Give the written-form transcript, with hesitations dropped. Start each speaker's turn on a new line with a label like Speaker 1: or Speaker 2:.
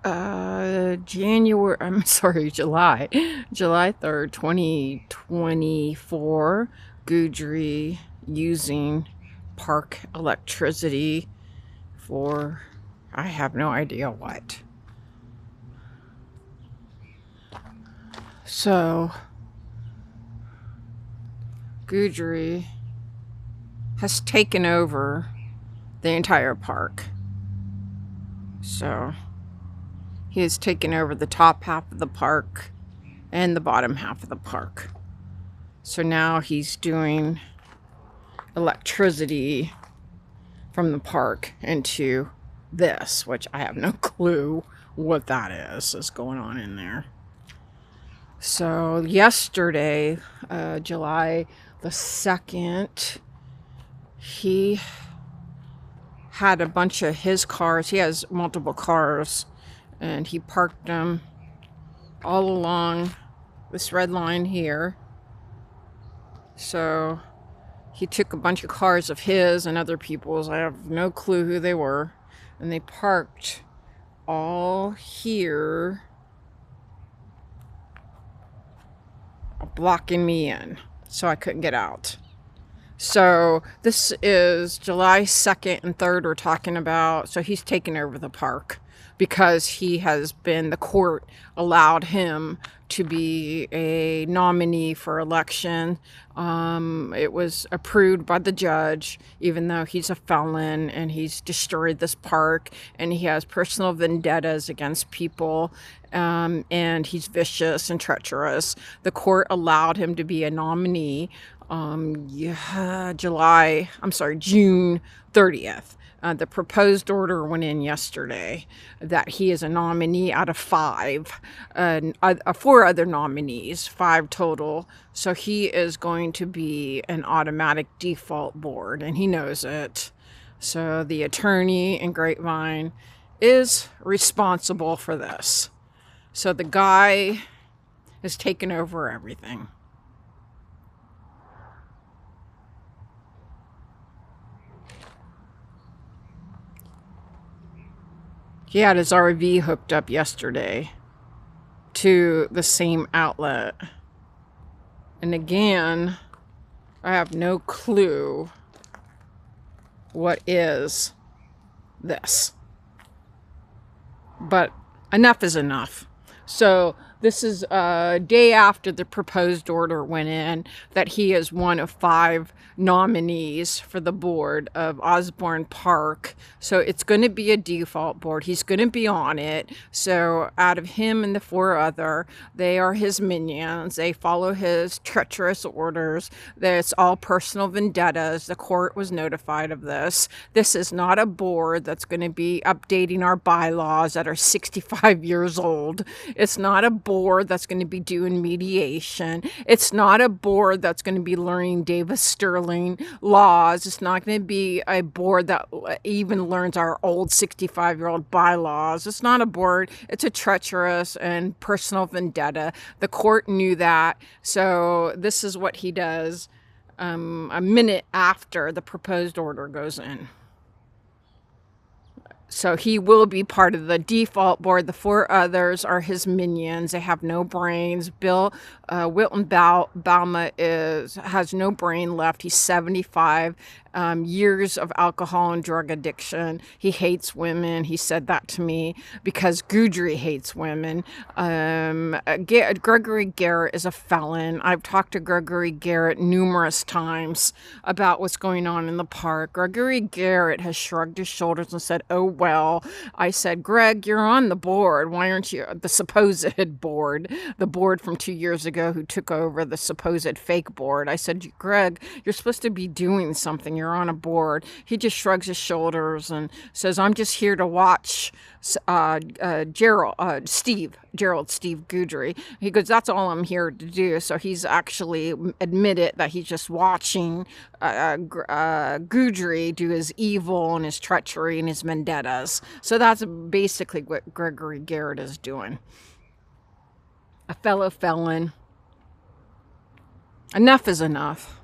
Speaker 1: July 3rd, 2024, Guidry using park electricity for, I have no idea what. So, Guidry has taken over the entire park. So, he has taken over the top half of the park and the bottom half of the park. So now he's doing electricity from the park into this, which I have no clue what that is going on in there. So yesterday, July the 2nd, he had a bunch of his cars. He has multiple cars, and he parked them all along this red line here. So he took a bunch of cars of his and other people's. I have no clue who they were. And they parked all here, blocking me in, so I couldn't get out. So this is July 2nd and 3rd we're talking about. So he's taken over the park because the court allowed him to be a nominee for election. It was approved by the judge, even though he's a felon and he's destroyed this park and he has personal vendettas against people, and he's vicious and treacherous. The court allowed him to be a nominee June 30th. The proposed order went in yesterday that he is a nominee out of 4 other nominees, 5 total. So he is going to be an automatic default board, and he knows it. So the attorney in Grapevine is responsible for this. So the guy has taken over everything. He had his RV hooked up yesterday to the same outlet. And again, I have no clue what is this. But enough is enough. So this is a day after the proposed order went in that he is one of 5 nominees for the board of Osborne Park. So it's going to be a default board. He's going to be on it. So out of him and the 4 other, they are his minions. They follow his treacherous orders. It's all personal vendettas. The court was notified of this. This is not a board that's going to be updating our bylaws that are 65 years old. It's not a board that's going to be doing mediation. It's not a board that's going to be learning Davis Sterling laws. It's not going to be a board that even learns our old 65-year-old bylaws. It's not a board. It's a treacherous and personal vendetta. The court knew that. So this is what he does a minute after the proposed order goes in. So he will be part of the default board. The 4 others are his minions. They have no brains. Bill Wilton Balma has no brain left. He's 75, years of alcohol and drug addiction. He hates women. He said that to me because Guidry hates women. Gregory Garrett is a felon. I've talked to Gregory Garrett numerous times about what's going on in the park. Gregory Garrett has shrugged his shoulders and said, "Oh, well." I said, "Greg, you're on the board. Why aren't you the supposed board? The board from 2 years ago who took over the supposed fake board." I said, "Greg, you're supposed to be doing something. You're on a board." He just shrugs his shoulders and says, "I'm just here to watch Steve Guidry." He goes, "That's all I'm here to do." So he's actually admitted that he's just watching Guidry do his evil and his treachery and his vendettas. So that's basically what Gregory Garrett is doing. A fellow felon. Enough is enough.